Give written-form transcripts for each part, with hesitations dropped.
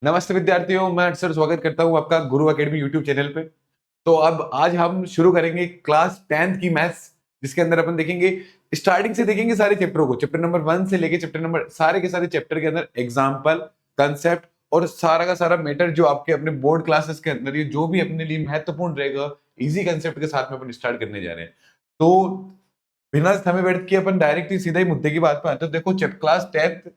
नमस्ते विद्यार्थियों, मैं अक्सर स्वागत करता हूं आपका गुरु एकेडमी यूट्यूब चैनल पे। तो अब आज हम शुरू करेंगे क्लास 10th की मैथ्स, जिसके अंदर अपन देखेंगे स्टार्टिंग से देखेंगे सारे चैप्टरों को, चैप्टर नंबर 1 से लेके चैप्टर नंबर सारे के सारे चैप्टर के अंदर एग्जाम्पल, कंसेप्ट और सारा का सारा मैटर जो आपके अपने बोर्ड क्लासेस के अंदर ये जो भी अपने लिए महत्वपूर्ण रहेगा, इजी कंसेप्ट के साथ में अपन स्टार्ट करने जा रहे हैं। तो बिना समय व्यर्थ किए अपन डायरेक्टली सीधा ही मुद्दे की बात पे आते हैं। तो देखो class 10th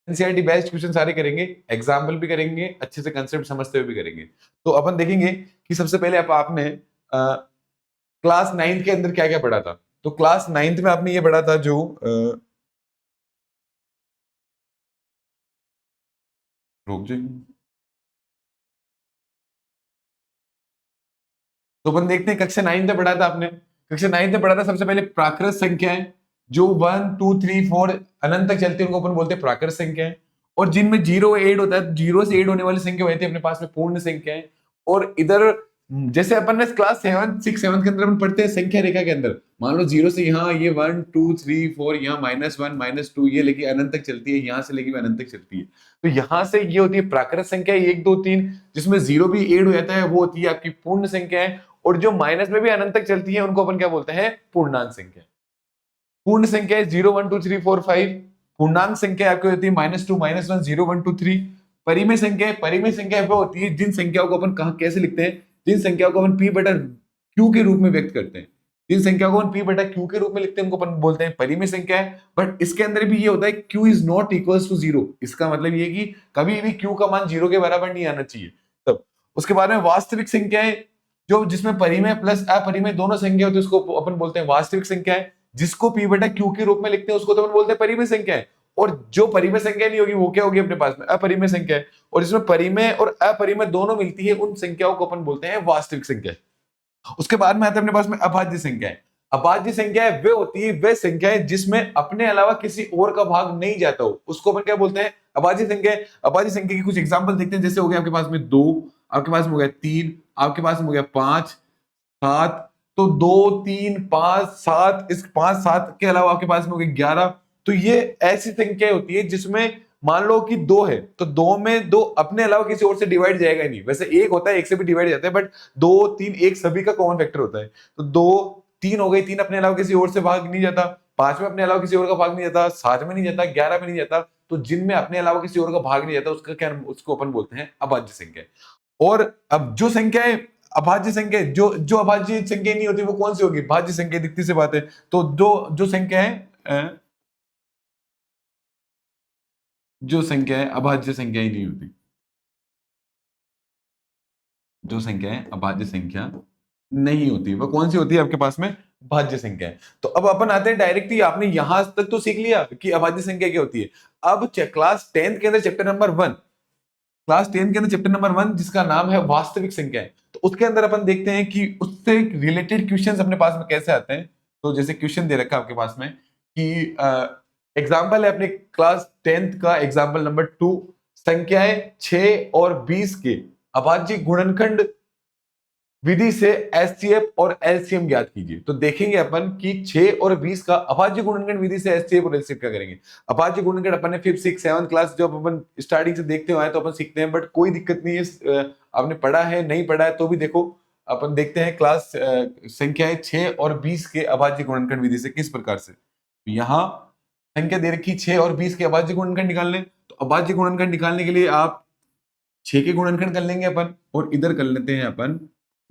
NCERT based question सारे करेंगे, एग्जाम्पल भी करेंगे, अच्छे से कंसेप्ट समझते हुए भी करेंगे। तो अपन देखेंगे कि सबसे पहले आपने क्लास 9th के अंदर क्या क्या पढ़ा था। तो क्लास 9th में आपने ये पढ़ा था जो रुक जाइए। तो अपन देखते हैं कक्षा 9 में पढ़ा था आपने। कक्षा 9 में पढ़ा था सबसे पहले प्राकृत संख्याएं, जो 1 2 3 4 अनंत तक चलती है उनको अपन बोलते हैं प्राकृत संख्याएं। और जिनमें जीरो एड होता है, जीरो से एड होने वाली संख्या होती है अपने पास में पूर्ण संख्याएं। और इधर जैसे अपन ने क्लास 7 6 7 के अंदर अपन पढ़ते हैं संख्या रेखा के अंदर, मान लो जीरो से यहाँ ये 1 2 3 4, यहाँ -1 -2, ये लेके अनंत तक चलती है, यहाँ से लेके अनंत तक चलती है। तो यहाँ से ये होती है प्राकृत संख्या 1 2 3, जिसमें जीरो भी एड हो जाता है, वो होती है आपकी पूर्ण संख्याएं। और जो माइनस में भी अनंत तक चलती है उनको अपन क्या बोलते हैं, पूर्णांक संख्या। पूर्ण संख्या 0 1 2 3 4 5। पूर्णांक संख्या आपकी होती है -2 -1 0 1 2 3। परिमेय संख्या वो होती है जिन संख्याओं को अपन कहां कैसे लिखते हैं, जिन संख्याओं को अपन p बटा q के रूप में व्यक्त करते हैं, जिन संख्याओं को अपन p बटा q के रूप में लिखते हैं उनको अपन बोलते हैं परिमेय संख्या है। बट इसके अंदर भी ये होता है q is not equals to 0। इसका मतलब ये कि कभी भी q का मान 0 के बराबर नहीं आना चाहिए। तब उसके बाद में वास्तविक संख्याएं, जो जिसमें परिमेय प्लस अपरिमेय दोनों संख्या होती है उसको अपन बोलते हैं वास्तविक संख्याएं। जिसको p बटा q के रूप में लिखते हैं उसको तो अपन बोलते हैं परिमेय संख्याएं। और जो परिमेय संख्या नहीं होगी वो क्या होगी अपने पास में, अपरिमेय संख्या है। और जिसमें परिमेय और अपरिमेय दोनों मिलती है उन संख्याओं को अपन बोलते हैं वास्तविक संख्या। उसके बाद में आता है अपने पास में अभाज्य संख्याएं। अभाज्य संख्याएं वे होती है वे संख्याएं जिसमें अपने अलावा किसी और का भाग नहीं जाता हो, उसको अपन क्या बोलते हैं, अभाज्य संख्या। अभाज्य संख्या की कुछ एग्जांपल देखते हैं। जैसे हो गया आपके पास में 2, आपके पास में हो गया 3, आपके पास में हो गया 5 7। तो 2 3 5 7, इस 5 7 के अलावा आपके पास में हो गया 11। तो ये ऐसी संख्या होती है जिसमें मान लो कि 2 है तो 2 में 2 अपने अलावा किसी और से डिवाइड जाएगा ही नहीं। वैसे एक होता है, एक से भी डिवाइड जाता है, बट 2 3 1 सभी का कॉमन फैक्टर होता है। तो 2 3 हो गई, 3 अपने अलावा किसी और से भाग नहीं जाता, 5 में अपने अलावा किसी और का भाग नहीं जाता, 7 में नहीं जाता, 11 में नहीं जाता। तो जिनमें अपने अलावा किसी और का भाग नहीं जाता उसका क्या, उसको अपन बोलते हैं अभाज्य संख्या। और अब जो संख्याएं अभाज्य संख्या, जो जो अभाज्य संख्या नहीं होती वो कौन सी होगी, भाज्य संख्या, दिखती से बात है। तो जो जो संख्या है जो संख्या है अभाज्य संख्या ही नहीं होती, जो संख्या है अभाज्य संख्या नहीं होती, वो कौन सी होती है आपके पास में, भाज्य संख्या है। तो अब अपन आते हैं डायरेक्टली, आपने यहां तक तो सीख लिया कि अभाज्य संख्या क्या होती है। अब क्लास 10th के अंदर चैप्टर नंबर 1, क्लास 10 के अंदर चैप्टर नंबर 1 जिसका नाम है वास्तविक संख्या है, तो उसके अंदर अपन देखते हैं कि उससे रिलेटेड क्वेश्चंस अपने पास में कैसे आते हैं। तो जैसे क्वेश्चन दे रखा है आपके पास में कि एग्जांपल है अपने क्लास 10th का एग्जांपल नंबर 2, संख्याएं 6 और 20 के अभाज्य गुणनखंड विधि से एचसीएफ और एलसीएम ज्ञात कीजिए। तो देखेंगे अपन कि 6 और 20 का अभाज्य गुणनखंड विधि से एचसीएफ और एलसीएम क्या करेंगे। अभाज्य गुणनखंड अपन ने 5th 6th 7th क्लास जब अपन स्टार्टिंग से देखते हुए आए तो अपन सीखते हैं, बट कोई दिक्कत नहीं है, आपने पढ़ा है नहीं पढ़ा है तो भी देखो अपन देखते हैं क्लास संख्याएं 6 और 20 के अभाज्य गुणनखंड विधि से किस प्रकार से। यहाँ संख्या दे रखी 6 और 20 के अभाज्य गुणनखंड निकालने। तो अभाज्य गुणनखंड निकालने के लिए आप 6 के गुणनखंड कर लेंगे अपन, और इधर कर लेते हैं अपन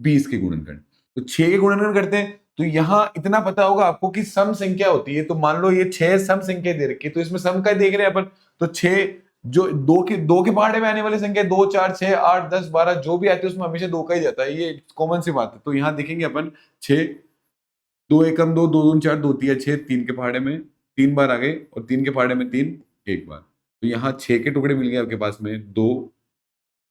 20 के गुणनखंड। तो 6 के गुणनखंड करते हैं तो यहां इतना पता होगा आपको कि सम संख्या होती है। तो मान लो ये 6 सम संख्या दे रखी है, तो इसमें सम का देख रहे हैं अपन। तो 6 जो 2 के पहाड़े में आने वाली संख्या 2 4 6 8 10 12 जो भी आती है उसमें हमेशा 2 का ही जाता है, ये कॉमन सी बात है। तो यहाँ देखेंगे अपन 6 2 एकम 2 2 दूनी 4 2 3 6, 3 के पहाड़े में 3 बार आ गए और 3 के पहाड़े में 3 एक बार। तो यहाँ 6 के टुकड़े मिल गए आपके पास में 2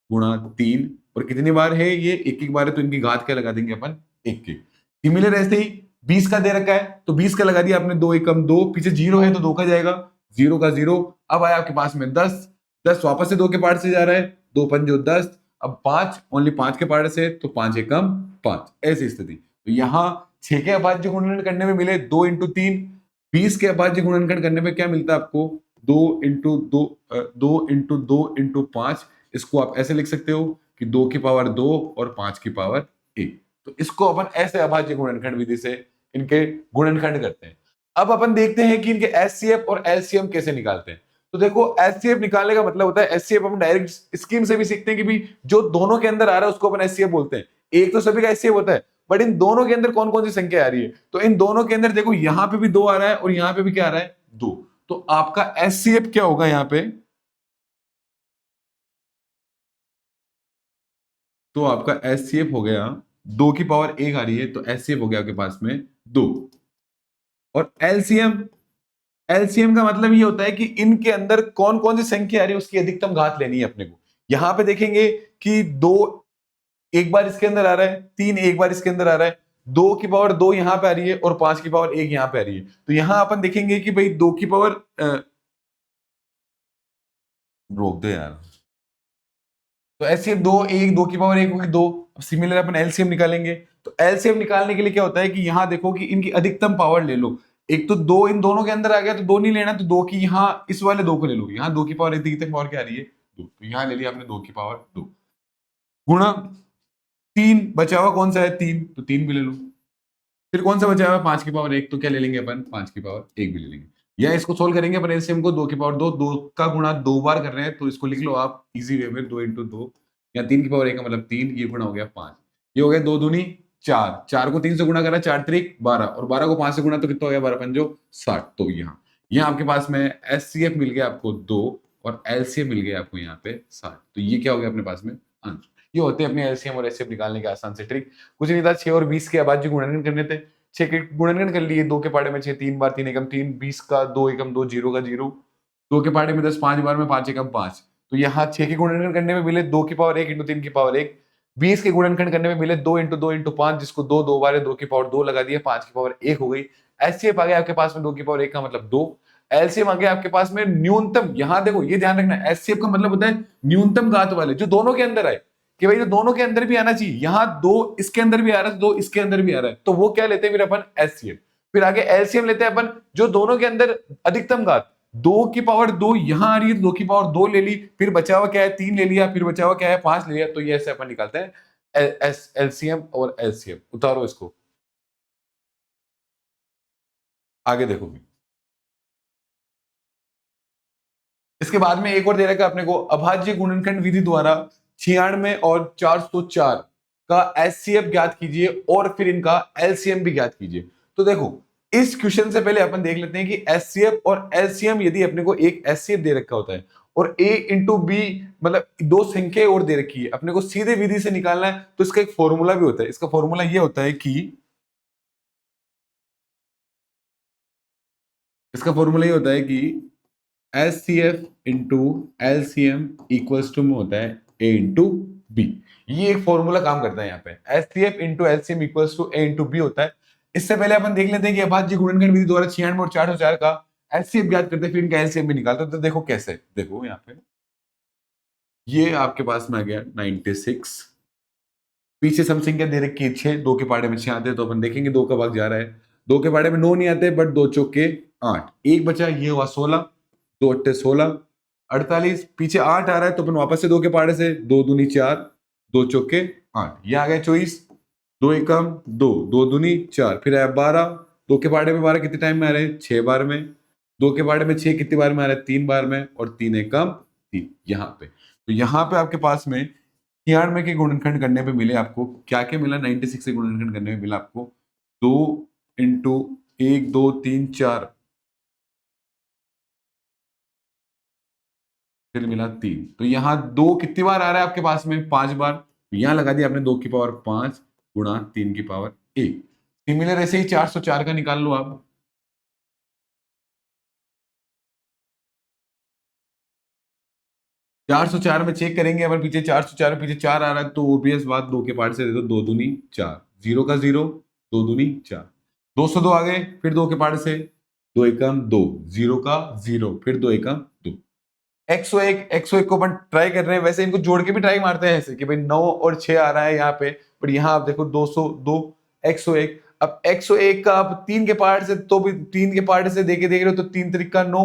गुणा 3, और कितनी बार है ये, एक एक बार है, तो इनकी घात क्या लगा देंगे अपन, एक के। सिमिलर ऐसे ही 20 का दे रखा है तो 20 का लगा दिया आपने 2 एकम 2, पीछे 0 है तो 2 का जाएगा, 0 का 0। अब आया आपके पास में 10, 10 वापस से 2 के पार्ट से जा रहा है, 2 पंजो 10, अब 5 ओनली 5 के पार्ट से, तो 5 एकम 5, ऐसी स्थिति। तो यहाँ 6 के अभाज्य गुणनखंड करने में मिले 2 इंटू 3, 20 के अभाज्य गुणनखंड करने में क्या मिलता है आपको, 2 इंटू 2 2 इंटू 2 इंटू 5, इसको आप ऐसे लिख सकते हो कि 2 की पावर 2 और 5 की पावर 1। तो इसको अपन ऐसे अभाज्य गुणनखंड विधि से इनके गुणनखंड करते हैं। अब अपन देखते हैं कि इनके एचसीएफ और एलसीएम कैसे निकालते हैं। तो देखो एचसीएफ निकालने का मतलब होता है, एचसीएफ हम डायरेक्ट स्कीम से भी सीखते हैं कि भी जो दोनों के अंदर आ रहा है उसको अपन एचसीएफ बोलते हैं। एक तो सभी का एचसीएफ होता है, बट इन दोनों के अंदर कौन कौन सी संख्या आ रही है। तो इन दोनों के अंदर देखो यहां पे भी 2 आ रहा है और यहां पे भी क्या आ रहा है, 2। तो आपका एचसीएफ क्या होगा यहां पे, तो आपका एचसीएफ हो गया 2 की पावर 1 आ रही है, तो एचसीएफ हो गया आपके पास में 2। और एलसीएम, एलसीएम का मतलब ये होता है कि इनके अंदर कौन कौन सी संख्या आ रही है उसकी अधिकतम घात लेनी है अपने को। यहां पे देखेंगे कि 2 एक बार इसके अंदर आ रहा है, 3 एक बार इसके अंदर आ रहा है, 2 की पावर 2 यहां पे आ रही है और 5 की पावर 1 यहां पे आ रही है। तो यहां अपन देखेंगे कि भाई 2 की पावर रोक दो यार, तो एलसीएम 2 1 2 की पावर 1 होगी 2। सिमिलर अपन एलसीएम निकालेंगे, तो एलसीएम निकालने के लिए क्या होता है कि यहां देखो कि इनकी अधिकतम पावर ले लो। एक तो 2 इन दोनों के अंदर आ गया तो 2 नहीं लेना, तो 2 की यहाँ इस वाले 2 को ले लो। यहाँ 2 की पावर अधिकतम पावर क्या आ रही है, 2, तो यहाँ ले लिया आपने 2 की पावर 2 गुणा 3, बचा हुआ कौन सा है 3, तो 3 भी ले लो। फिर कौन सा बचा हुआ 5 की पावर 1, तो क्या ले लेंगे अपन 5 की पावर 1 भी ले लेंगे। या इसको सोल्व करेंगे अपन एलसीएम को, 2 की पावर 2, 2 का गुणा 2 बार कर रहे हैं तो इसको लिख लो आप इजी वे में 2 इंटू 2, या 3 की पावर 1 का मतलब 3, ये गुणा हो गया 5, ये हो गया 2 दूनी 4, 4 को 3 से गुणा करा 4 त्रिक 12, और 12 को 5 से गुणा तो कितना हो गया 12 पंजो 60। तो यहाँ आपके पास में एचसीएफ मिल गया आपको 2 और एलसीएम मिल गया आपको यहाँ पे 60। तो ये क्या हो गया अपने पास में आंसर। ये होते हैं अपने एलसीएम और एचसीएफ निकालने के आसान से ट्रिक। कुछ नहीं था, 6 और 20 के अभाज्य गुणनखंड करने थे। 6 के गुणनखंड कर लिए, 2 के पाड़े में 6, 3 बार 3 एकम 3, 20 का 2 एकम 2, 0 का 0, 2 के पाड़े में 10, 5 बार में 5 एकम 5। तो यहाँ 6 के गुणनखंड करने में मिले 2 की पावर 1 इंटू 3 की पावर 1, 20 के गुणनखंड करने में मिले 2 इंटू 2 इंटू 5, जिसको 2 2 बार 2 की पावर 2 लगा दिया, 5 की पावर 1 हो गई। एचसीएफ आ गया आपके पास में 2 की पावर 1 का मतलब 2। एलसीएम आ गया आपके पास में न्यूनतम, यहां देखो ये ध्यान रखना, एचसीएफ का मतलब होता है न्यूनतम घात वाले जो दोनों के अंदर आए, कि भाई जो दोनों के अंदर भी आना चाहिए। यहाँ 2 इसके अंदर भी आ रहा है, 2 इसके अंदर भी आ रहा है, तो वो क्या लेते हैं फिर अपन एचसीएफ। फिर आगे एलसीएम लेते हैं अपन जो दोनों के अंदर अधिकतम घात, 2 की पावर 2 यहां आ रही है, 2 की पावर 2 ले ली, फिर बचा हुआ क्या है 3 ले लिया, फिर बचा हुआ क्या है 5 ले लिया। तो ये ऐसे अपन निकालते हैं एलसीएम और एलसीएम। उतारो इसको, आगे देखोगे। इसके बाद में एक और दे रखा है अपने को, अभाज्य गुणनखंड विधि द्वारा 96 और 404 का एचसीएफ ज्ञात कीजिए और फिर इनका एलसीएम भी ज्ञात कीजिए। तो देखो इस क्वेश्चन से पहले अपन देख लेते हैं कि एचसीएफ और एलसीएम, यदि अपने को एक एचसीएफ दे रखा होता है और ए इंटू बी मतलब दो संख्या और दे रखी है, अपने को सीधे विधि से निकालना है, तो इसका एक फॉर्मूला भी होता है। इसका फॉर्मूला ये होता है कि इसका फॉर्मूला ये होता है कि H C F into L C M equals to में होता है ए इंटू बी। ये एक फॉर्मूला काम करता है यहाँ पे, H C F into L C M equals to A into B होता है। इससे पहले अपन देख लेते हैं कि अभाज्य गुणनखंड विधि द्वारा 96 और 404 का एचसीएफ ज्ञात करते हैं, फिर इनका एलसीएम भी निकालते हैं। तो देखो कैसे, देखो यहाँ पे ये आपके पास में आ गया 96, पीछे सम संख्या दे रखी है 6, 2 के पाड़े में 6 आते हैं, तो अपन देखेंगे 2 का भाग जा रहा है, 2 के पाड़े में 9 नहीं आते, बट 2 चौके 8, एक बचा ये हुआ 16, 2 अट्ठे 16, 48, पीछे 8 आ रहा है तो अपन वापस से 2 के पाड़े से 2 दूनी 4, 2 चौके 8, ये आ गया 24, 2 एकम 2, 2 दूनी 4, फिर आया 12, 2 के पाड़े में 12 कितने टाइम में आ रहे हैं 6 बार में, 2 के पाड़े में 6 कितनी बार में आ रहा है 3 बार में, और 3 एकम 3 यहाँ पे। तो यहाँ पे आपके पास में 96 के गुणनखंड करने पे मिले आपको क्या क्या मिला, 96 से गुणनखंड करने में मिला आपको 2 इंटू 1 2 3 4, फिर मिला 3। तो यहाँ 2 कितनी बार आ रहा है आपके पास में 5 बार, तो यहाँ लगा दिया आपने 2 की पावर 5 गुणा 3 की पावर 1। सिमिलर ऐसे ही 404 का निकाल लो आप। 404 में चेक करेंगे अपन, पीछे 404 में पीछे 4 आ रहा है, तो ओबीएस बात 2 के पार्ट से दे दो, 2 दूनी 4, 0 का 0, 2 दूनी 4, 202 आ गए, फिर 2 के पार्ट से 2 एकम 2, 0 का 0, फिर 2 एकम 2, 101 को अपन ट्राई कर रहे हैं, वैसे इनको जोड़ के भी ट्राई मारते हैं ऐसे कि भाई 9 और 6 आ रहा है यहाँ पे, पर यहाँ आप देखो 202, 101। अब 101 का आप 3 के पार्ट से, तो भी 3 के पार्ट से देख रहे हो तो 3 त्रिक का 9,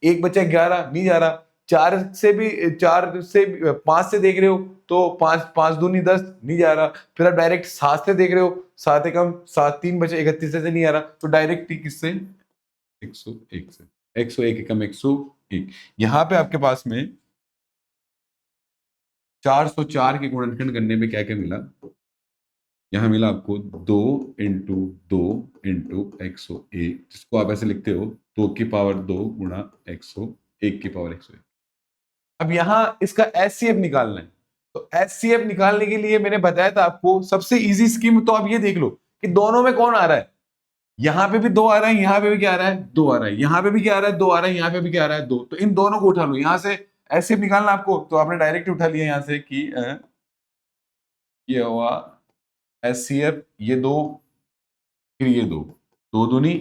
एक बचा 11 नहीं जा रहा, 5 से देख रहे हो तो 5 दूनी 10 नहीं जा रहा। फिर आप डायरेक्ट 7 से देख रहे हो, 7 एकम 7, 3 बचे 31 से नहीं आ रहा, तो डायरेक्ट किससे 101 से, 101 एकम 101। यहाँ पे आपके पास में 404 के गुणनखंड करने में क्या क्या मिला, यहाँ मिला आपको 2 × 2 × 101, जिसको आप ऐसे लिखते हो 2 की पावर 2 गुणा 101 की पावर 101। अब यहाँ इसका एचसीएफ निकालना है, तो एचसीएफ निकालने के लिए मैंने बताया था आपको सबसे इजी स्कीम, तो आप ये देख लो कि दोनों में कौन आ रहा है। यहाँ पे भी 2 आ रहा है, यहाँ पे भी क्या आ रहा है 2 आ रहा है, यहाँ पे भी क्या आ रहा है 2 आ रहा है, यहाँ पे भी क्या आ रहा है 2, तो इन दोनों को उठा लो। यहाँ से एचसीएफ निकालना आपको, तो आपने डायरेक्ट उठा लिया यहाँ से कि ये हुआ एचसीएफ, ये 2, फिर ये 2, 2 दूनी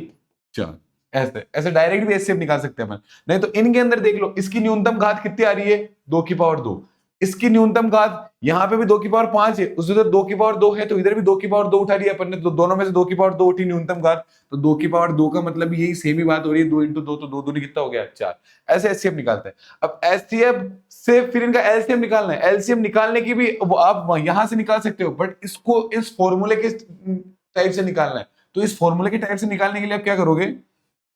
4, ऐसे ऐसे डायरेक्ट भी एचसीएफ निकाल सकते हैं अपन। नहीं तो इनके अंदर देख लो, इसकी न्यूनतम घात कितनी आ रही है 2 की पावर 2, इसकी न्यूनतम घात यहाँ पे भी 2 की पावर 5 है, उस उधर 2 की पावर 2 है, तो इधर भी 2 की पावर 2 उठा लिया अपन ने, तो दोनों में से 2 की पावर 2 उठी न्यूनतम घात, तो 2 की पावर 2 का मतलब यही सेम ही बात हो रही है, 2 × 2, तो 2 दूनी कितना हो गया 4। ऐसे एचसीएफ निकालते हैं। अब एचसीएफ से फिर इनका एलसीएम निकालना है, एलसीएम निकालने की भी आप यहां से निकाल सकते हो, बट इसको इस फॉर्मूले के टाइप से निकालना है। तो इस फॉर्मूले के टाइप से निकालने के लिए आप क्या करोगे,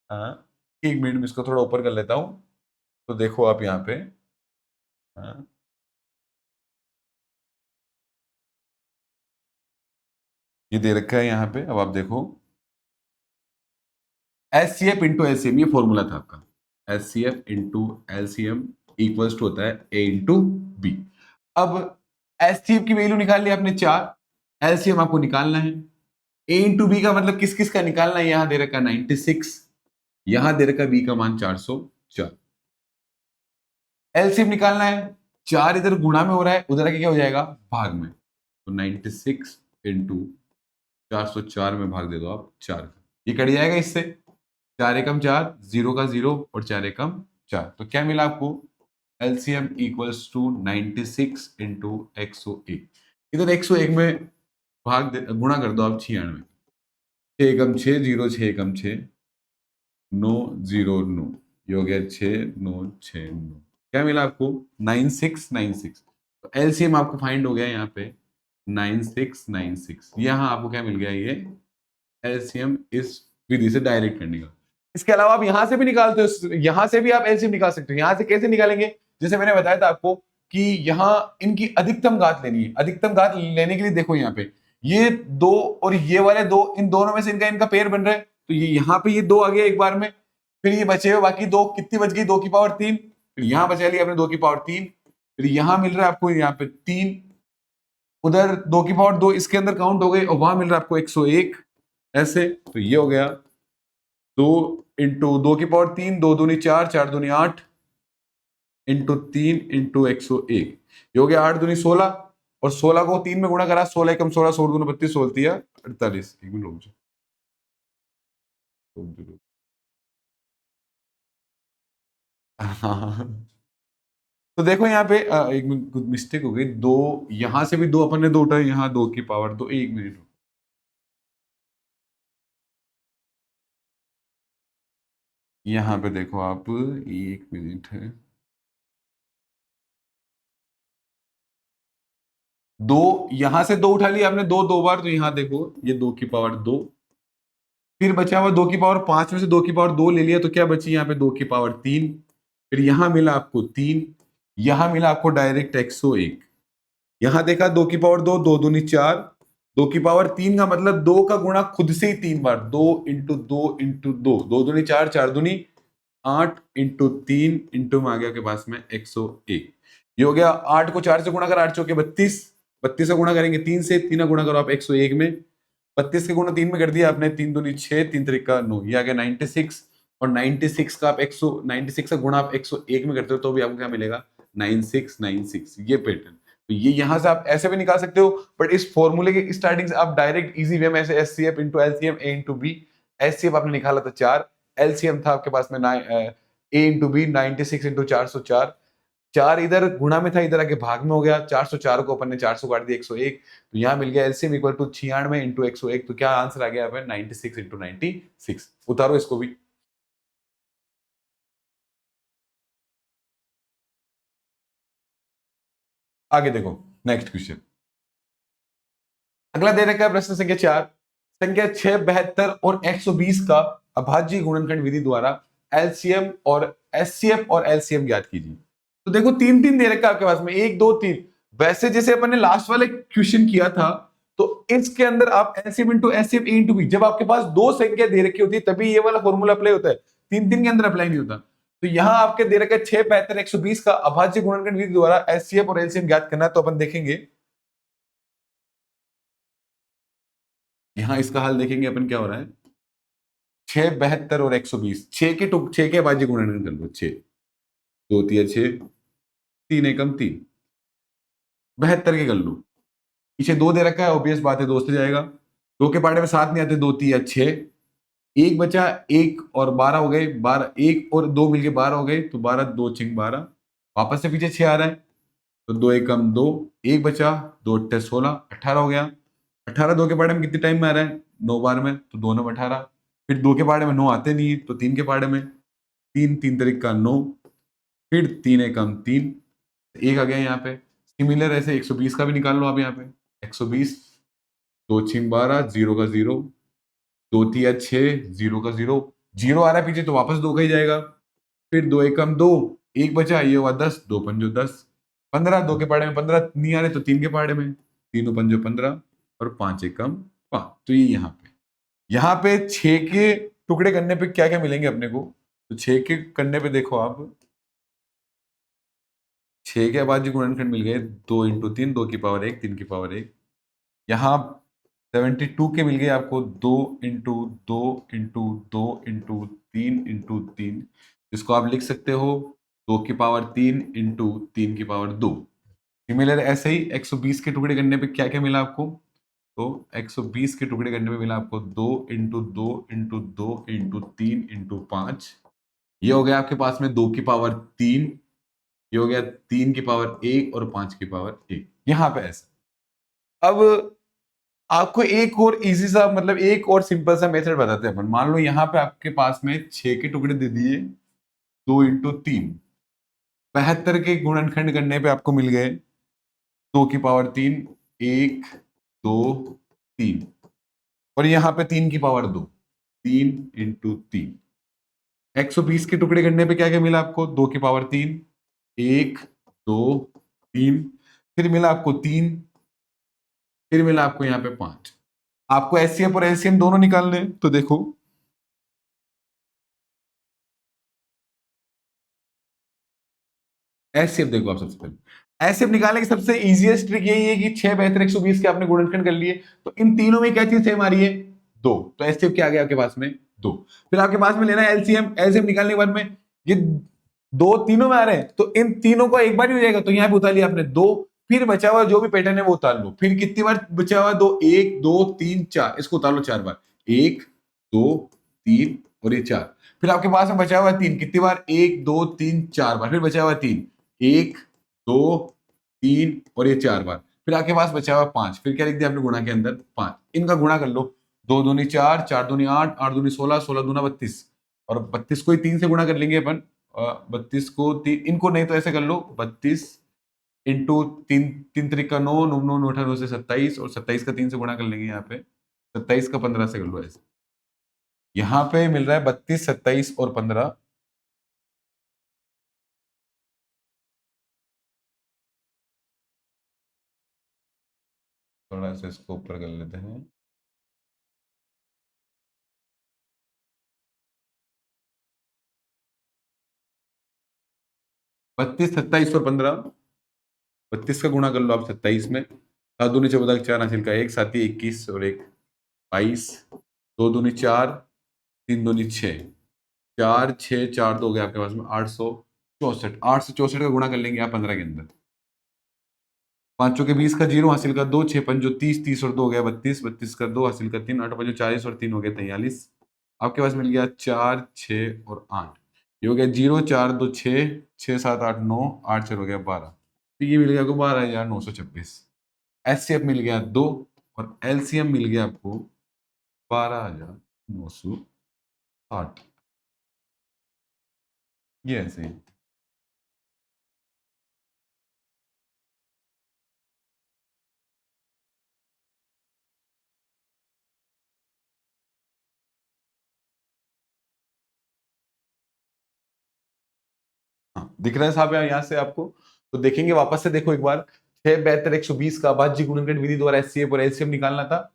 हाँ, 1 मिनट में इसको थोड़ा ऊपर कर लेता हूं, तो देखो आप यहाँ पे, हाँ, ये दे रखा है यहाँ पे। अब आप देखो एचसीएफ इंटू एलसीएम, ये फॉर्मूला था आपका, HCF into LCM equals to होता है ए इंटू बी। अब एचसीएफ की वैल्यू निकाल ली आपने 4, एलसीएम आपको निकालना है, ए इंटू बी का मतलब किस किस का निकालना है, यहां दे रखा 96, यहां दे रखा बी का मान 404। एलसीएम निकालना है, 4 इधर गुणा में हो रहा है, उधर आके क्या हो जाएगा भाग में, तो 96 इंटू 404 में भाग दे दो आप 4 का, ये कट जाएगा इससे, 4 एकम 4, 0 का 0 और 4 एकम 4, तो क्या मिला आपको एलसीएम इक्वल्स टू 96 इंटू 101। इधर 101 में गुणा कर दो आप 96, 6 एकम 6, 0 6 एकम 6, 9 0 9, ये हो गया 6 9 6 9, क्या मिला आपको 9696। तो एलसीएम आपको फाइंड हो गया यहाँ पे 9696, यहाँ आपको क्या मिल गया, ये एलसीएम इस विधि से डायरेक्ट करने का। इसके अलावा आप यहां से भी निकालते हो, यहां से भी आप एलसीएम निकाल सकते हो। यहां से कैसे निकालेंगे, जैसे मैंने बताया था आपको कि यहाँ इनकी अधिकतम घात लेनी है। अधिकतम घात लेने के लिए देखो यहाँ पे ये 2 और ये वाले 2, इन दोनों में से इनका पेयर बन रहा है, तो ये यहाँ पे ये 2 आ गया एक बार में, फिर ये बचे हुए बाकी 2 कितनी बच गई 2 की पावर 3, फिर यहाँ बचा लिया आपने 2 की पावर 3, फिर यहाँ मिल रहा है आपको यहाँ पे 3, उधर 2 की पावर 2 इसके अंदर काउंट हो गए, और वहां मिल रहा है आपको 101, ऐसे, तो ये हो गया 2 इंटू 2 की पावर 3, 2 दूनी 4, 4 दूनी 8 इंटू 3 इंटू 101, ये हो गया 8 दूनी 16, और 16 को 3 में गुणा करा, 16 एकम 16, 16 दूनी 32, 16 तिया 48। एक मिनट रुक जाओ, हाँ, तो देखो यहाँ पे एक कुछ मिस्टेक हो गई, 2 यहां से भी 2 अपन ने 2 उठाए, यहाँ 2 की पावर 2, 1 मिनट, यहाँ पे देखो आप 1 मिनट है, 2 यहां से 2 उठा लिया आपने, 2 बार, तो यहाँ देखो ये 2 की पावर 2, फिर बचा हुआ 2 की पावर 5 में से 2 की पावर 2 ले लिया, तो क्या बची यहाँ पे 2 की पावर 3, फिर यहां मिला आपको 3, यहां मिला आपको डायरेक्ट 101, यहां देखा 2 की पावर 2, 2 दूनी 4, 2 की पावर 3 का मतलब 2 का गुणा खुद से ही 3 बार, 2 × 2 × 2, 2 दूनी 4, 4 दूनी 8 इंटू 3 इंटू में आ गया आपके पास में 101, ये हो गया 8 को 4 से गुणा कर, 8 चौके 32, 32 से गुणा करेंगे 3 से, 3 गुणा करो आप 101 में, 32 के गुणा 3 में कर दिया आपने, 3 दूनी 6, 3 त्रिका 9, ये आ गया 96, और 96 का आप 96 का गुणा आप 101 में करते हो, तो भी आपको क्या मिलेगा 9696, ये पैटर्न। तो ये यहां से आप ऐसे भी निकाल सकते हो, बट इस फॉर्मूले के स्टार्टिंग से आप डायरेक्ट इजी वे में ऐसे एचसीएफ इंटू एलसीएम ए इंटू बी, एचसीएफ आपने निकाला था 4, एलसीएम था आपके पास में ए इंटू बी 96 इंटू 404, 4 इधर गुणा में था, इधर आके भाग में हो गया, 404 को अपन ने 400 काट दिया 101, तो यहाँ मिल गया एलसीएम इक्वल टू 96 इंटू 101, तो क्या आंसर आ गया यहाँ पे 96 इंटू 96। उतारो इसको भी। आगे देखो, नेक्स्ट क्वेश्चन। अगला दे रखा है प्रश्न संख्या 4, संख्या 6, 72 और 120 का अभाज्य गुणनखंड विधि द्वारा एलसीएम और एचसीएफ और एलसीएम ज्ञात कीजिए। तो देखो तीन तीन दे रखा है आपके पास में, 1 2 3। वैसे जैसे अपन ने लास्ट वाले क्वेश्चन किया था, तो इसके अंदर आप एलसीएम इंटू एचसीएफ ए इंटू बी, जब आपके पास दो संख्या दे रखी होती है तभी ये वाला फॉर्मूला अप्लाई होता है, तीन तीन के अंदर अप्लाई नहीं होता। तो यहां आपके दे रखा है 6, 72, 120 का अभाज्य गुणनखंड विधि द्वारा एचसीएफ और एलसीएम ज्ञात करना है। तो अपन देखेंगे यहां इसका हल देखेंगे अपन क्या हो रहा है। 6, 72 और 120, 6 के अभाज्य गुणनखंड कर लो। 6 2 तिया 6, 3 एकम 3, 72 के कर लो। पीछे 2 दे रखा है, ऑब्वियस बात है 2 से जाएगा। 2 के पार्ट में 7 नहीं आते, 2 तिया 6, एक बचा, 1 और 12 हो गए, 12 1 और 2 मिलके 12 हो गए, तो 12 2 छिंग 12, वापस से पीछे 6 आ रहा है, तो 2 एकम 2, एक बचा, 2 अट्ठे 16, 18 हो गया। 18 2 के पार्ट में कितने टाइम में आ रहा है, 9 बार में, तो 2 9 18। फिर 2 के पार्ट में 9 आते नहीं है, तो 3 के पार्ट में 3 3 तरीक का 9, फिर 3 एकम 3, एक आ गया यहाँ पे। सिमिलर ऐसे 120 का भी निकाल लो आप यहाँ पे। 120 2 छिंग 12, 0 का 0, 2 तिया 6, 0 का 0, 0 आ रहा है पीछे तो वापस 2 का ही जाएगा। फिर 2 एकम 2, एक बचा, ये हुआ 10, 2 पंजो 10, 15, 2 के पाड़े में 15 नहीं आ रहे, तो 3 के पाड़े में 3 पंजो 15 और 5 एकम 5। तो ये यहाँ पे 6 के टुकड़े करने पे क्या क्या मिलेंगे अपने को। तो 6 के करने पे देखो आप, 6 के अभाज्य गुणनखंड मिल गए, 2 इंटू 3, 2 की पावर 1, 3 की पावर 1। यहाँ 72 के मिल गए आपको, 2 इंटू 2 इंटू 2 इंटू 3 इंटू 3, इसको आप लिख सकते हो 2 की पावर 3 इंटू 3 की पावर 2। सिमिलर ऐसे ही 120 के टुकड़े करने पे क्या क्या मिला आपको, तो 120 के टुकड़े करने पे मिला आपको 2 इंटू 2 इंटू 2 इंटू 3 इंटू 5। ये हो गया आपके पास में 2 की पावर 3, ये हो गया 3 की पावर 1 और 5 की पावर 1। यहाँ पे ऐसा। अब आपको एक और इजी सा, मतलब एक और सिंपल सा मेथड बताते हैं अपन। मान लो यहाँ पे आपके पास में 6 के टुकड़े दे दिए, 2 इंटू 3, 72 के गुणनखंड करने पे आपको मिल गए 2 की पावर 3, 1 2 3, और यहाँ पे 3 की पावर 2, 3 इंटू 3। 120 के टुकड़े करने पे क्या क्या मिला आपको, 2 की पावर 3, 1 2 3, फिर मिला आपको 3, फिर मिला आपको यहाँ पे 5। आपको एचसीएफ और एलसीएम दोनों निकालने हैं, तो देखो एचसीएफ देखो आप सबसे पहले। एचसीएफ निकालने की सबसे इजीएस्ट ट्रिक यही है कि 6 72 120 के आपने गुणनखंड कर लिए, तो इन तीनों में क्या चीज सेम आ रही है, 2, तो एचसीएफ क्या आ गया आपके पास में, 2। फिर आपके पास में लेना है एलसीएम। एलसीएम निकालने के बाद में ये दो तीनों में आ रहे हैं, तो इन तीनों को एक बार ही हो जाएगा, तो यहाँ पे उतार लिया आपने 2। फिर बचा हुआ जो भी पैटर्न है वो उतार लो। फिर कितनी बार बचा हुआ, 2 1 2 3 4, इसको उतार लो 4 बार, 1 2 3 और ये 4। फिर आपके पास में बचा हुआ 3, कितनी बार, 1 2 3 4 बार। फिर बचा हुआ 3, 1 2 3 और ये 4 बार। फिर आपके पास बचा हुआ 5, फिर क्या लिख दिया आपने गुणा के अंदर 5, इनका गुणा कर लो। 2 दूनी 4, 4 दूनी 8, 8 दूनी 16, 16 दूना 32, और 32 को ही 3 से गुणा कर लेंगे अपन। 32 को 3, इनको नहीं तो ऐसे कर लो, 32 इंटू 3, 3 त्रिक का 9, 9 9 18 से 27, और 27 का 3 से गुणा कर लेंगे यहाँ पे। 27 का 15 से कर लो ऐसे। यहाँ पे मिल रहा है 32 27 और 15। थोड़ा सा इसको ऊपर कर लेते हैं। 32 27 और 15, 32 का गुणा कर लो आप 27 में, 7 दूनी 14, 4 हासिल का 1, 7 21 और 1 22, 2 दूनी 4, 3 दूनी 6, 4 6 4 2 हो गया आपके पास में 864। 864 का गुणा कर लेंगे आप 15 के अंदर। पांचों के 20 का 0 हासिल का 2, 6 पंजो 30, 30 और 2 हो गया 32, 32 का 2 हासिल का 3, 8 पंजो 40 और 3 हो गया 43। आपके पास मिल गया 4 6 और 8। ये हो गया 0 4 2 6, 6 7 8 9, 8 4 हो गया 12। तो ये मिल गया आपको 12,926। एचसीएफ मिल गया 2, और एलसीएम मिल गया आपको 12,960। ये ऐसे ही। दिख रहा है साहब यहाँ से आपको? तो देखेंगे वापस से, देखो एक बार 6 72 120 का अभाज्य गुणनखंड विधि द्वारा एचसीएफ और एलसीएम निकालना था।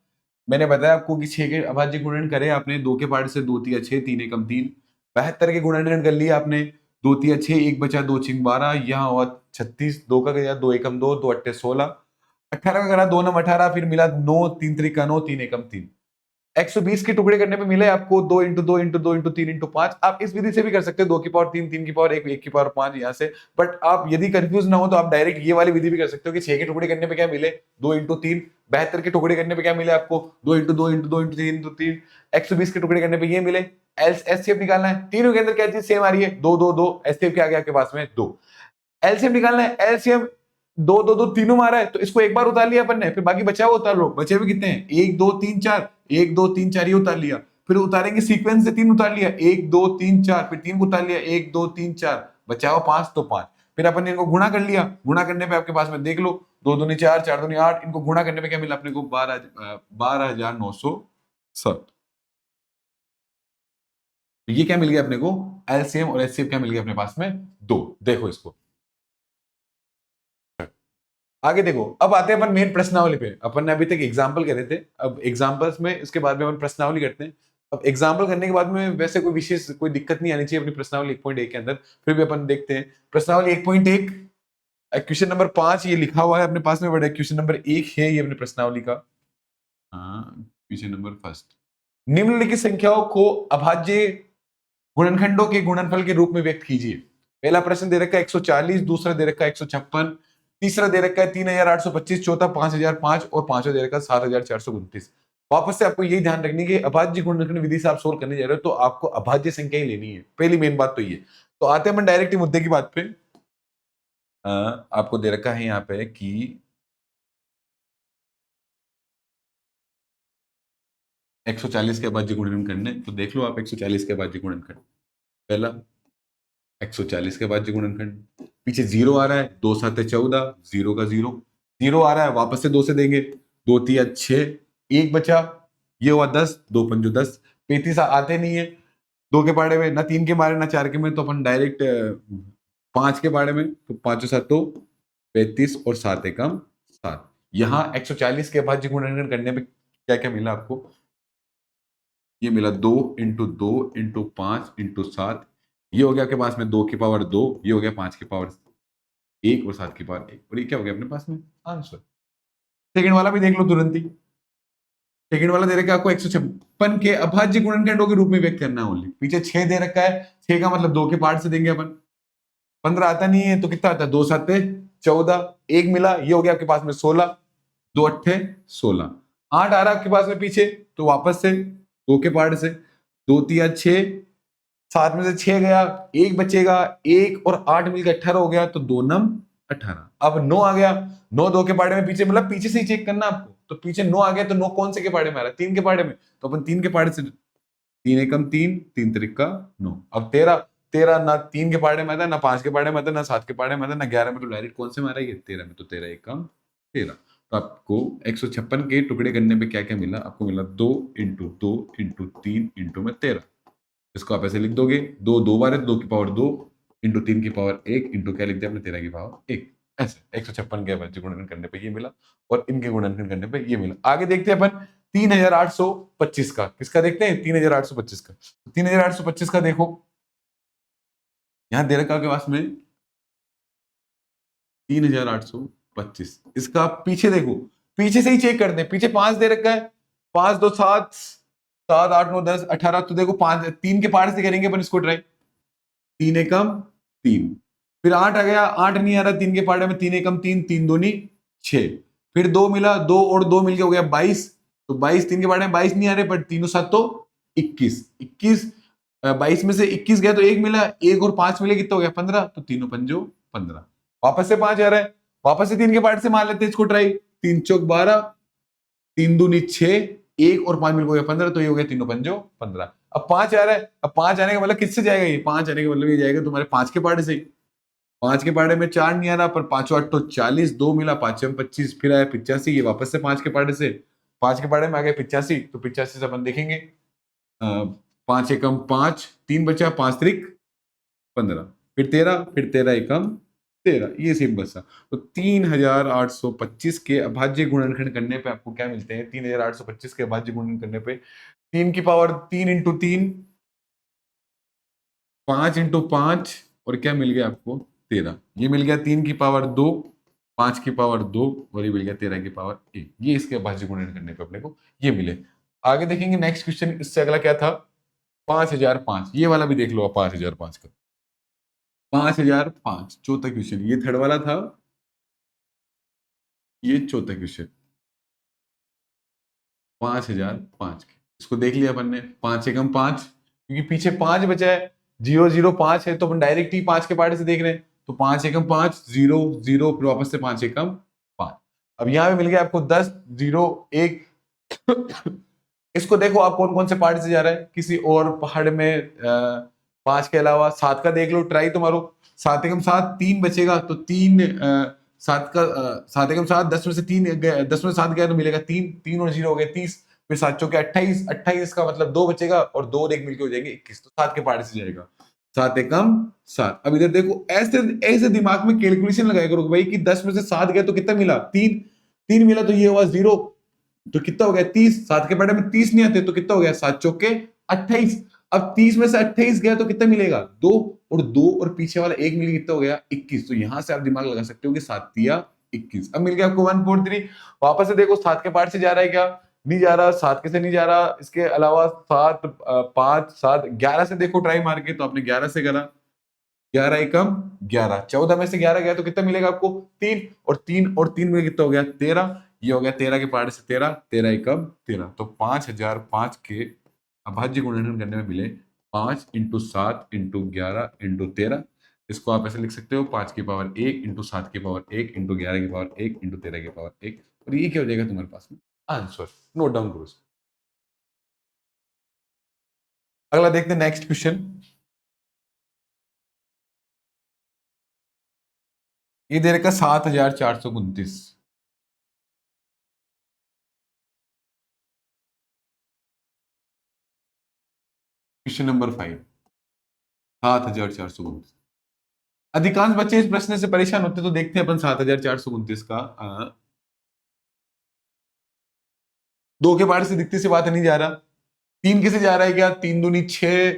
मैंने बताया आपको कि 6 के अभाज्य गुणन करे आपने, 2 के पार्ट से 2 तिया 6, 3 एकम 3। 72 के गुणनखंड कर लिए आपने, 2 तिया 6, 1 बचा 2 छिंग 12, यहाँ हुआ 36, 2 का गया 2 एकम 2, 2 अट्ठे 16, 18 का करा 2 नम 18, फिर मिला 9, 3 त्रिका 9, 3 एकम 3। 120 के टुकड़े करने पे मिले आपको 2 इंटू 2 इंटू 2 इंटू 3 इंटू 5। आप इस विधि से भी कर सकते हो, 2 की पावर 3, 3 की पावर 1, 1 की पावर 5 यहाँ से। बट आप यदि कंफ्यूज ना हो तो आप डायरेक्ट ये वाली विधि भी कर सकते हो कि 6 के टुकड़े करने पे क्या मिले 2 इंटू 3, 72 के टुकड़े करने पे क्या मिले आपको 2 इंटू 2 इंटू 2 इंटू 3 इंटू 3, 120 के टुकड़े करने पे ये मिले। एलसीएम निकालना है, तीनों के अंदर क्या चीज सेम आ रही है 2 2 2, एलसीएम क्या आ गया आपके पास में 2। एलसीएम निकालना है, एलसीएम 2 2 2 तीनों मारा है तो इसको एक बार उतार लिया अपन ने, फिर बाकी बचा हुआ उतार लो। बचे हुए कितने हैं 1 2 3 4, 1 2 3 4 ये उतार लिया, फिर उतारेंगे सीक्वेंस से 3 उतार लिया, 1 2 3 4, फिर 3 उतार लिया 1 2 3 4, बचा हुआ 5 तो 5, फिर अपन ने इनको गुणा कर लिया। गुणा करने पे आपके पास में देख लो 2 दूनी 4, 4 दूनी 8, इनको गुणा करने पे क्या मिला अपने को 12,907। ये क्या मिल गया अपने को एलसीएम और एचसीएफ क्या मिल गया अपने पास में 2। देखो इसको आगे देखो, अब आते हैं अपन मेन प्रश्नावली पे। अपन ने अभी तक एग्जाम्पल करे थे, अब एग्जाम्पल्स में इसके बाद में अपन प्रश्नावली करते हैं। अब एग्जाम्पल करने के बाद में वैसे कोई विशेष कोई दिक्कत नहीं आनी चाहिए अपनी प्रश्नावली 1.1 के अंदर, फिर भी अपन देखते हैं प्रश्नावली 1.1 क्वेश्चन नंबर 5 ये लिखा हुआ है अपने पास में, बट क्वेश्चन नंबर 1 है ये अपनी प्रश्नावली का। हाँ, क्वेश्चन नंबर फर्स्ट, निम्नलिखित संख्याओं को अभाज्य गुणनखंडों के गुणनफल के रूप में व्यक्त कीजिए। पहला प्रश्न दे रखा है 140, दूसरा दे रखा है 156, तीसरा दे रखा है 3825, चौथा 5005 और पांचवा दे रखा है 7429। वापस से आपको यही ध्यान रखनी है कि अभाज्य गुणनखंड विधि से आप सोल्व करने जा रहे हो तो आपको अभाज्य संख्या ही लेनी है, पहली मेन बात तो ये। तो आते हैं हम डायरेक्ट मुद्दे की बात पे। आपको दे रखा है यहाँ पे कि 140 के अभाज्य गुणनखंड करने, तो देख लो आप 140 के अभाज्य गुणनखंड। पहला 140 के अभाज्य गुणनखंड, पीछे 0 आ रहा है, 2 7 14, 0 का 0, 0 आ रहा है वापस से 2 से देंगे, 2 3 6, 1 बचा, ये हुआ 10, 2 5 10, 35 आते नहीं है 2 के पाड़े में, ना 3 के मारे ना 4 के में, तो अपन डायरेक्ट 5 के पाड़े में, तो 5 7 35 और 7 एकम 7। यहाँ 140 के अभाज्य गुणनखंड करने में क्या क्या मिला आपको, ये मिला 2 इंटू 2 इंटू 5 इंटू 7, ये हो गया आपके पास में 2 की पावर 2, ये हो गया 5 की पावर 1 और 7 की पावर 1, और ये क्या हो गया अपने पास में आंसर। सेकंड वाला भी देख लो तुरंत ही, सेकंड वाला दे रखा है आपको 156 के अभाज्य गुणनखंडों के रूप में व्यक्त करना है ओनली। पीछे 6 दे रखा है, 6 का मतलब 2 के पार्ट से देंगे अपन, 15 आता नहीं है तो कितना आता है 2 7 14, 1 मिला, ये हो गया आपके पास में 16, 2 अट्ठे 16, 8 आ रहा आपके पास में पीछे, तो वापस से 2 के पार्ट से 2 3 6, 7 में से 6 गया, 1 बचेगा, 1 और 8 मिलकर 18 हो गया, तो 2 नम 18। अब 9 आ गया, 9 2 के पाड़े में पीछे, मतलब पीछे से ही चेक करना आपको, तो पीछे 9 आ गया तो 9 कौन से के पाड़े में आ रहा है 3 के पाड़े में, तो अपन 3 के पाड़े से 3 एकम 3, 3 त्रिका 9। अब 13 13 ना 3 के पाड़े में आता, ना 5 के पाड़े में आता, ना 7 के पाड़े में आता, ना 11 में, तो डायरेक्ट कौन से में आ रहा है 13 में, तो 13 एकम 13। तो आपको 156 के टुकड़े करने पे क्या क्या मिला, आपको मिला 2 इंटू 2 इंटू 3 इंटू में 13। इसको आप ऐसे लिख दोगे, 2 2 बार है, 2 की पावर 2 इंटू 3 की पावर 1 इंटू क्या लिख दिया आपने 13 की पावर 1। ऐसे 156 के अभाज्य गुणनखंड करने पे ये मिला, और इनके गुणनखंड करने पे ये मिला। आगे देखते हैं अपन 3825 का, किसका देखते हैं 3825 का। 3825 का देखो, यहां दे रखा के पास में 3825, इसका पीछे देखो, पीछे से ही चेक कर दे, पीछे 5 दे रखा है, 5 2 7, 7 8 9 10 18, तो देखो 5 3 के पार्ट से करेंगे अपन इसको ट्राई, 3 एकम 3, फिर 8 आ गया, 8 नहीं आ रहा 3 के पार्ट में, 3 एकम 3, 3 दूनी 6, फिर 2 मिला, 2 और 2 मिलके हो गया 22, तो 22 3 के पार्ट में 22 नहीं आ रहे, पर 3 7 तो 21, 22 में से 21 गया तो 1 मिला, 1 और 5 मिले कितना हो गया 15, तो 3 पंजो 15, वापस से 5 आ रहा है, वापस से 3 के पार्ट से मार लेते हैं इसको ट्राई, 3 चौक 12, 3 दूनी 6, 1 और 5 मिल गया 15, तो ये हो गया 3 पंजो 15। अब 5 आ रहा है, अब 5 आने का मतलब किससे जाएगा ये, 5 आने का मतलब ये जाएगा तुम्हारे 5 के पार्ट से। 5 के पार्ट में 4 नहीं आ रहा, पर 5 8 तो 40, 2 मिला, 5 25, फिर आया 85, ये वापस से 5 के पार्ट से, 5 के पार्ट में आ गया 85, तो 85 से अपन देखेंगे 5 एकम 5, 3 बचा, 5 त्रिक 15, फिर 13, फिर 13 एकम 13, ये सिंपल सा। तो 3825 के अभाज्य गुणनखंड करने पे आपको क्या मिलते हैं? 3825 के अभाज्य गुणन करने पे 3 की पावर 3 इंटू 3, 5 इंटू 5, और क्या मिल गया आपको? 13। ये मिल गया 3 की पावर 2, 5 की पावर 2, और ये मिल गया 13 की पावर 1। ये इसके अभाज्य गुणन करने पे अपने को ये मिले। आगे देखेंगे नेक्स्ट क्वेश्चन, इससे अगला क्या था? 5005। ये वाला भी देख लो आप, 5005 का। 5005 चौथा क्वेश्चन, ये थर्ड वाला था, ये चौथा क्वेश्चन। 5005 के, इसको देख लिया अपन ने। 5 एकम 5, क्योंकि पीछे 5 बचा है, 005 है, तो अपन डायरेक्ट ही 5 के पार्ट से देख रहे हैं। तो 5 एकम 5, 0 0, फिर वापस से 5 एकम 5। अब यहाँ पे मिल गया आपको 10 0 1। इसको देखो आप कौन कौन से पार्ट से जा रहा है। किसी और पहाड़ में 5 के अलावा 7 का देख लो, ट्राई तो मारो। 7 एकम 7, 3 बचेगा, तो 3 7 का 7 एकम 7, 10 में से 3 गया, 10 में 7 गया तो मिलेगा 3, 3 और 0 हो गए 30, फिर 7 चौके 28, 28 का मतलब 2 बचेगा, और 2 और 1 मिलके हो जाएंगे 21। तो 7 के पार्ट से जाएगा। 7 एकम 7। अब इधर देखो, ऐसे ऐसे दिमाग में कैलकुलेशन लगाया करो भाई कि 10 में से 7 गया तो कितना मिला? 3, 3 मिला तो ये हुआ 0, तो कितना हो गया? 30। 7 के पार्ट में 30 नहीं आते, तो कितना हो गया? 7 चौके 28। अब 30 में से 28 गया तो कितना मिलेगा? 2, और 2 और पीछे वाला 1 मिल, कितना हो गया? 21। तो यहां से आप दिमाग लगा सकते हो कि 7 या 21। अब मिल गया आपको 143। वापस से देखो 7 के पार्ट से जा रहा है क्या? नहीं जा रहा। 7 के से नहीं जा रहा। इसके अलावा 7 5 7 11 से देखो ट्राई मार के, तो आपने 11 से करा, 11 एकम 11, 14 में से 11 गया तो कितना मिलेगा आपको? 3, और 3 और 3 में कितना हो गया? 13। ये हो गया 13 के पार्ट से 13, 13 एकम 13। तो 5005 के अभाज्य गुणनखंड करने में मिले 5 इंटू 7 इंटू 11 इंटू 13। इसको आप ऐसे लिख सकते हो, 5 की पावर 1 इंटू 7 की पावर 1 इंटू 11 की पावर 1 इंटू 13 की पावर 1, और ये क्या हो जाएगा तुम्हारे पास में? आंसर। नोट डाउन करो। अगला देखते हैं नेक्स्ट क्वेश्चन। ये दे रखा 7429। Question number 5, 7429। अधिकांश बच्चे इस प्रश्न से परेशान होते, तो देखते हैं अपन 7429 का। 2 के पार्ट से दिखती सी बात है, नहीं जा रहा। 3 किसे जा रहा है क्या? 3 दूनी 6,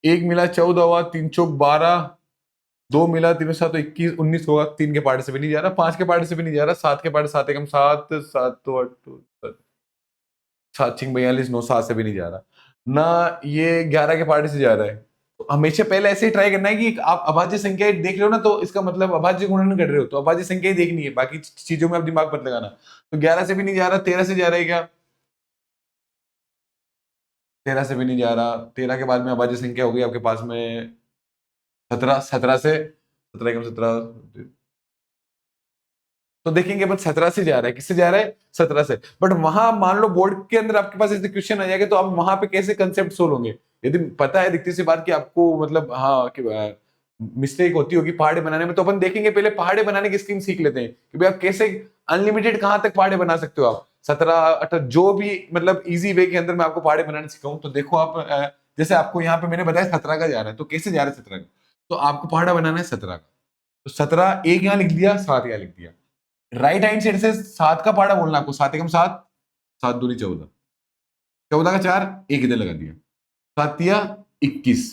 1 मिला 14 हुआ, 3 चौक 12, 2 मिला 3 7 तो 21 19 होगा। 3 के पार्ट से भी नहीं जा रहा, 5 के पार्ट से भी नहीं जा रहा, 7 के पार्ट 7 एकम 7, 7 तो 8 7 छिंग 42, 9 7 से भी नहीं जा रहा ना। ये 11 के पार्ट से जा रहा है। तो हमेशा पहले ऐसे ही ट्राई करना है कि आप अभाज्य संख्या देख रहे हो ना, तो इसका मतलब अभाज्य गुणन कर रहे हो, तो अभाज्य संख्या ही देखनी है, बाकी चीजों में आप दिमाग मत लगाना। तो 11 से भी नहीं जा रहा, 13 से जा रहा है क्या? 13 से भी नहीं जा रहा। 13 के बाद में अभाज्य संख्या होगी आपके पास में 17, 17 से 17 एकम 17। तो देखेंगे अपन 17 से जा रहा है, किससे जा रहा है? 17 से। बट वहां मान लो बोर्ड के अंदर आपके पास ऐसे क्वेश्चन आ जाएगा, तो आप वहां पे कैसे कंसेप्ट सोल्व होंगे? यदि पता है दिखती सी बात कि आपको मतलब हाँ कि मिस्टेक होती होगी पहाड़े बनाने में, तो अपन देखेंगे पहले पहाड़े बनाने की स्कीम सीख लेते हैं कि भाई आप कैसे अनलिमिटेड कहां तक पहाड़े बना सकते हो आप। 17 18 जो भी मतलब इजी वे के अंदर मैं आपको पहाड़े बनाने सिखाऊं, तो देखो आप जैसे आपको यहाँ पे मैंने बताया 17 का जा रहा है, तो कैसे जा रहा है 17 का? तो आपको पहाड़ा बनाना है 17 का। तो 17 एक यहाँ लिख दिया, 7 यहाँ लिख दिया। राइट हैंड साइड से 7 का पहाड़ा बोलना आपको, 7 एकम 7, 7 दूनी 14, 14 का 4, एक इधर लगा दिया, 7 तिया 21,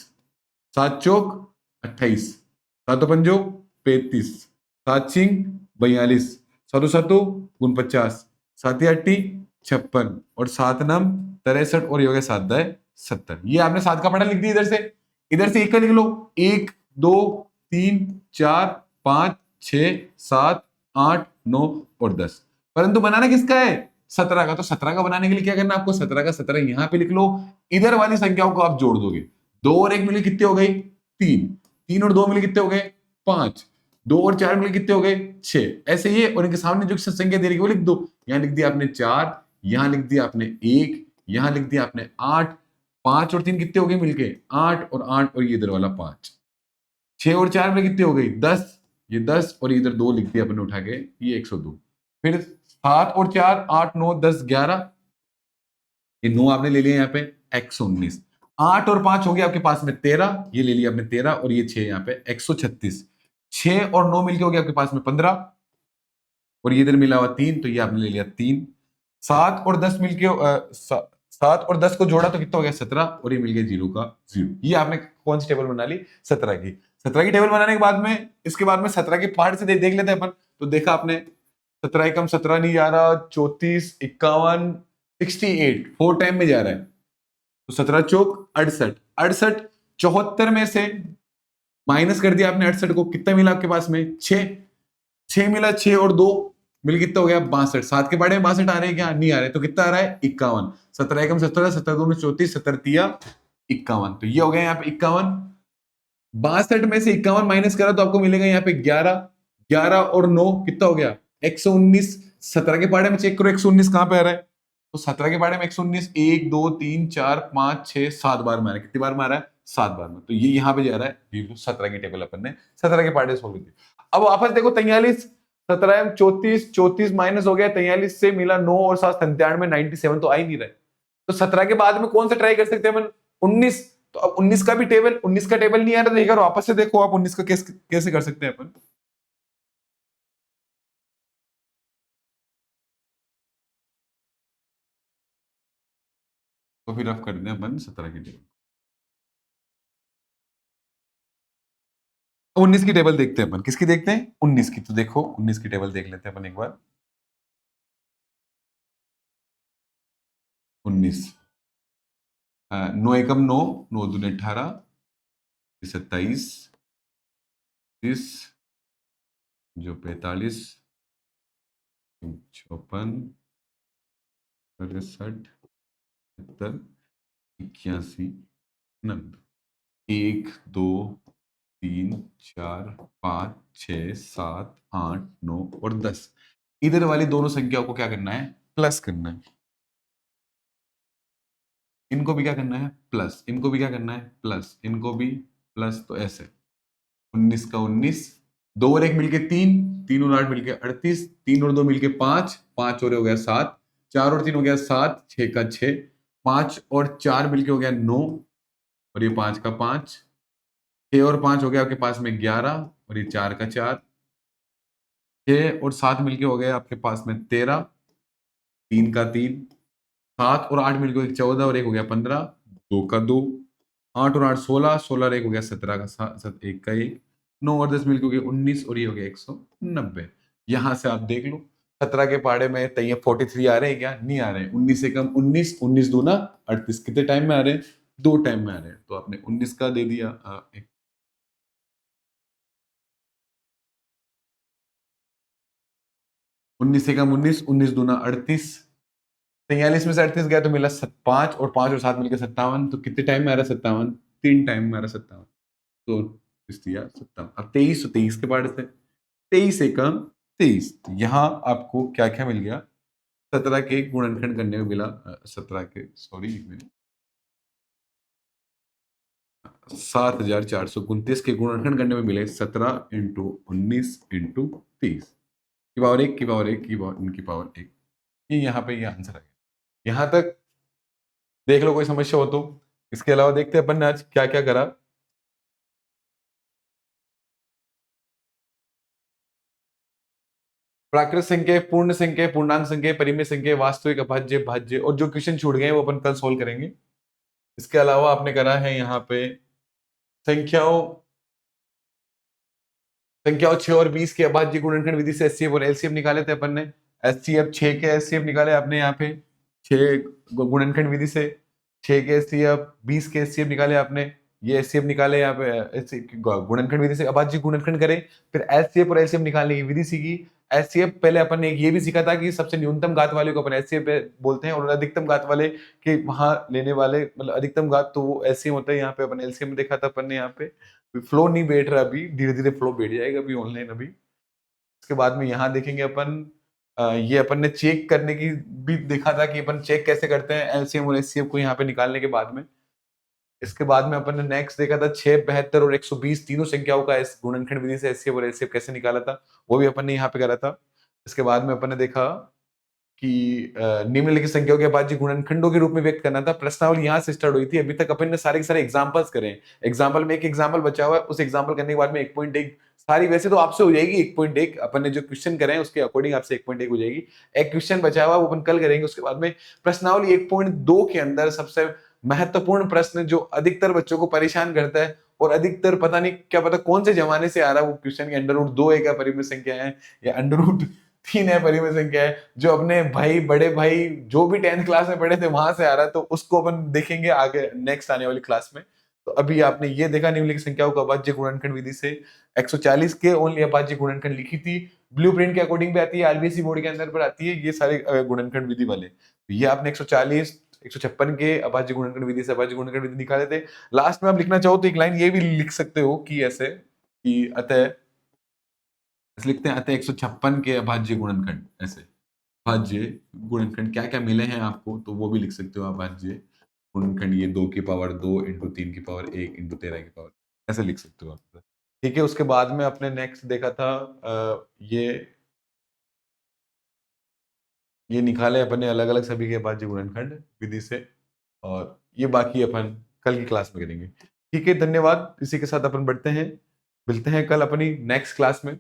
7 चौक 28, 7 पंजो 35, 7 छिंग 42, 7 7 49, 7 अट्टी 56, और 7 नम 63, और ये हो गया 7 दाए 70। ये आपने 7 का पढ़ा लिख दिया। इधर से 1 का लिख लो, 1 2 3 4 5 6 7 8 9 और 10। परंतु बनाना किसका है? 17 का। तो 17 का बनाने के लिए क्या करना आपको? 17 का 17 यहां पे लिख लो, इधर वाली संख्याओं को आप जोड़ दोगे। 2 और 1 मिले कितने हो गए? 3, 3 और 2 मिले कितने हो गए? 5, 2 और 4 मिले कितने हो गए? 6। ऐसे ही और इनके सामने जो संख्या दे रही है वो लिख दो। यहां लिख दिया आपने 4, यहां लिख दिया आपने 1, यहां लिख दिया आपने 8, 5 और 3 कितने हो गए मिलके? 8 और 8, और ये इधर वाला 5, 6 और 4 में कितने हो गई? 10, ये 10, और इधर 2 लिख दिया अपने उठा के, ये 102। फिर 7 और 4 8 9 10 11, ये 9 आपने ले लिया यहाँ पे, 119। 8 और 5 हो गया आपके पास में 13, ये ले लिया आपने 13 और ये 6 यहाँ पे 136। 6 और 9 मिलके हो गया आपके पास में 15 और ये इधर मिला हुआ 3, तो ये आपने ले लिया 3। 7 और 10 मिलके 7 और 10 को जोड़ा तो कितना हो गया 17 और ये मिल गया 0 का 0। ये आपने कौन सी टेबल बना ली? 17 की। 17 की टेबल बनाने के बाद में इसके बाद में 17 के पार्ट से देख लेते हैं अपन। तो देखा आपने 17 एकम 17 नहीं जा रहा, 34, 51, 68 4 टाइम में जा रहा है। तो 17 चौक 68, 68 74 में से माइनस कर दिया आपने 68 को, कितना मिला आपके पास में 6 मिला, 6 और 2 मिल कितना हो गया 62। 7 के बारे में 62 आ रहे हैं क्या? नहीं आ रहे, तो कितना आ रहा है 51। 17 एकम 17, 17 दूनी 34, 17 तिया 51, तो ये हो गया यहाँ पे 51। 62 में से 51 माइनस करा तो आपको मिलेगा यहाँ पे 11, 11 और 9 कितना हो गया 119। 17 के पाड़े में चेक करो 119 कहां पे आ रहा है? तो 17 के पाड़े में 119 1 2 3 4 5 6 7 बार मारा, कितनी बार मारा है? 7 बार में। तो ये यहाँ पे जा रहा है, ये 17 की टेबल अपन ने 17 के पार्टे सोल्व की। अब वापस देखो 43, 17 में 34, 34 माइनस हो गया 43 से, मिला 9 और 7 97, 97 तो आ ही नहीं रहा है। तो 17 के बाद में कौन सा ट्राई कर सकते हैं अपन? 19। तो अब 19 का भी टेबल, 19 का टेबल नहीं आ रहा, देखा वापस से देखो आप 19 का कैसे कर सकते हैं अपन। तो फिर रफ कर दें अपन 17 की टेबल। 19 की टेबल देखते हैं अपन, किसकी देखते हैं? 19 की। तो देखो 19 की टेबल देख लेते हैं अपन एक बार। 19 9 एकम 9, 9 दूनी 18, 27, 30 जो 45, 56, 67, 70, 81, 90। 1 2 3 4 5 6 7 8 9 और 10। इधर वाली दोनों संख्याओं को क्या करना है? प्लस करना है। इनको भी क्या करना है? प्लस। इनको भी क्या करना है? प्लस। इनको भी प्लस। तो ऐसे 19 का 19, 2 और 1 मिलके 3, 3 और 8 मिलके 38, 3 और 2 मिलके 5, 5 और हो गया 7, 4 और 3 हो गया 7, 6 का 6, 5 और 4 मिलके हो गया 9 और ये 5 का 5, 6 और 5 हो गया आपके पास में 11 और ये 4 का 4, 6 और 7 मिलके हो गया आपके पास में 13, 3 का 3, 7 और 8 मिलके 14 और 1 हो गया 15, 2 का 2, 8 और 8 16, 16 और 1 हो गया 17 का 7, 1 का 1, 9 और 10 मिलके हो गया 19 और ये हो गया 190। यहाँ से आप देख लो 17 के पाड़े में तैयार 43 आ रहे हैं क्या? नहीं आ रहे हैं। 19 से कम 19, 19 दूना 38, कितने टाइम में आ रहे हैं? 2 टाइम में आ रहे हैं। तो आपने 19 का दे दिया 19 से कम 19, 19 दूना 38, 43 में से 38 गया तो मिला 5 और 5 और 7 मिलकर 57। तो कितने टाइम में आ रहा है 57? 3 टाइम में आ रहा है 57। तो इस दिया 57। अब 23, तो 23 के पार्ट से 23 से कम 23। यहाँ आपको क्या क्या मिल गया? 17 के गुणनखंड करने में मिला 17 के, सॉरी 7429 के गुणनखंड करने में मिले 17 इंटू 19 इंटू 30 की पावर 1 की पावर 1 की पावर उनकी पावर 1। ये यहाँ पे ये आंसर है। यहाँ तक देख लो, कोई समस्या हो तो। इसके अलावा देखते हैं अपन ने आज क्या क्या करा। प्राकृत संख्या, पूर्ण संख्या, पूर्णांक संख्या, परिमेय संख्या, वास्तविक, अभाज्य, भाज्य, और जो क्वेश्चन छूट गए वो अपन कल सोल्व करेंगे। इसके अलावा आपने करा है यहाँ पे संख्याओं संख्याओं 6 और 20 के अभाज्य गुणनखंड विधि से एचसीएफ और एलसीएम निकाले थे अपन ने। एचसीएफ 6 के एचसीएफ निकाले आपने यहाँ पे 6 गुणनखंड विधि से, 6 के एचसीएफ, 20 के एचसीएफ निकाले आपने। ये एचसीएफ निकाले यहाँ पे गुणनखंड विधि से अभाज्य गुणनखंड करे, फिर एचसीएफ और एलसीएम निकालने की विधि सीखी। एचसीएफ पहले अपन ने ये भी सीखा था कि सबसे न्यूनतम घात वाले को अपन एचसीएफ बोलते हैं और अधिकतम घात वाले के वहां लेने वाले, मतलब अधिकतम घात तो वो एलसीएम होता है। यहाँ पे अपन एलसीएम में देखा था अपन ने। यहाँ पे फ्लो नहीं बैठ रहा, अभी धीरे धीरे फ्लो बैठ जाएगा अभी ऑनलाइन अभी। उसके बाद में यहाँ देखेंगे अपन ये अपन ने चेक करने की भी देखा था कि अपन चेक कैसे करते हैं एलसीएम और एचसीएफ को यहाँ पे निकालने के बाद में। इसके बाद में अपन ने नेक्स्ट देखा था 6, 72 और 120 तीनों संख्याओं का गुणनखंड विधि से एचसीएफ और एलसीएफ कैसे निकाला था, वो भी अपन ने यहाँ पे करा था। इसके बाद में अपन ने देखा कि निम्नलिखित संख्याओं के अभाज्य गुणनखंडों के रूप में व्यक्त करना था। प्रश्नावली यहाँ से स्टार्ट हुई थी। अभी तक अपन ने सारे के सारे एग्जांपल्स करे हैं। एग्जांपल में एक एग्जांपल बचा हुआ है, उस एग्जांपल करने के बाद में 1.1 सारी वैसे तो आपसे हो जाएगी 1.1, अपन ने जो क्वेश्चन करे हैं उसके अकॉर्डिंग आपसे 1.1 हो जाएगी। एक क्वेश्चन बचा हुआ वो अपन कल करेंगे। उसके बाद में प्रश्नावली 1.2 के अंदर सबसे महत्वपूर्ण प्रश्न जो अधिकतर बच्चों को परेशान करता है और अधिकतर पता नहीं क्या पता कौन से जमाने से आ रहा है वो क्वेश्चन के अंडर रूट 2 है क्या परिमित संख्या है या अंडर रूट 3 है परिमित संख्या है, जो अपने भाई बड़े भाई जो भी 10th क्लास में पढ़े थे वहां से आ रहा है। तो उसको अपन देखेंगे आगे नेक्स्ट आने वाली क्लास में। तो अभी आपने ये देखा निम्नलिखित संख्याओं का अभाज्य गुणनखंड विधि से 140 के ओनली अभाज्य गुणनखंड लिखी थी। ब्लूप्रिंट के अकॉर्डिंग भी आती है, आरबीएससी बोर्ड के अंदर पर आती है ये सारे गुणनखंड विधि वाले। तो ये आपने 140 156 के अभाज्य गुणनखंड विधि से अभाज्य गुणनखंड विधि निकाले थे। लास्ट में आप लिखना चाहो तो एक लाइन ये भी लिख सकते हो कि ऐसे कि अतः लिखते हैं अतः 156 के अभाज्य गुणनखंड, ऐसे अभाज्य गुणनखंड क्या क्या मिले हैं आपको तो वो भी लिख सकते हो। अभाज्य गुणनखंड ये 2 की पावर 2 इंटू 3 की पावर 1 इंटू 13 की पावर, ऐसे लिख सकते हो आप। ठीक है, उसके बाद में अपने नेक्स्ट देखा था ये निकाले अपने अलग अलग सभी के अभाज्य गुणनखंड विधि से, और ये बाकी अपन कल की क्लास में करेंगे। ठीक है, धन्यवाद। इसी के साथ अपन बढ़ते हैं, मिलते हैं कल अपनी नेक्स्ट क्लास में।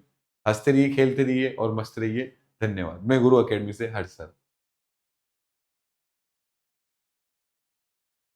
हंसते रहिए, खेलते रहिए और मस्त रहिए। धन्यवाद। मैं गुरु अकेडमी से हर्ष सर।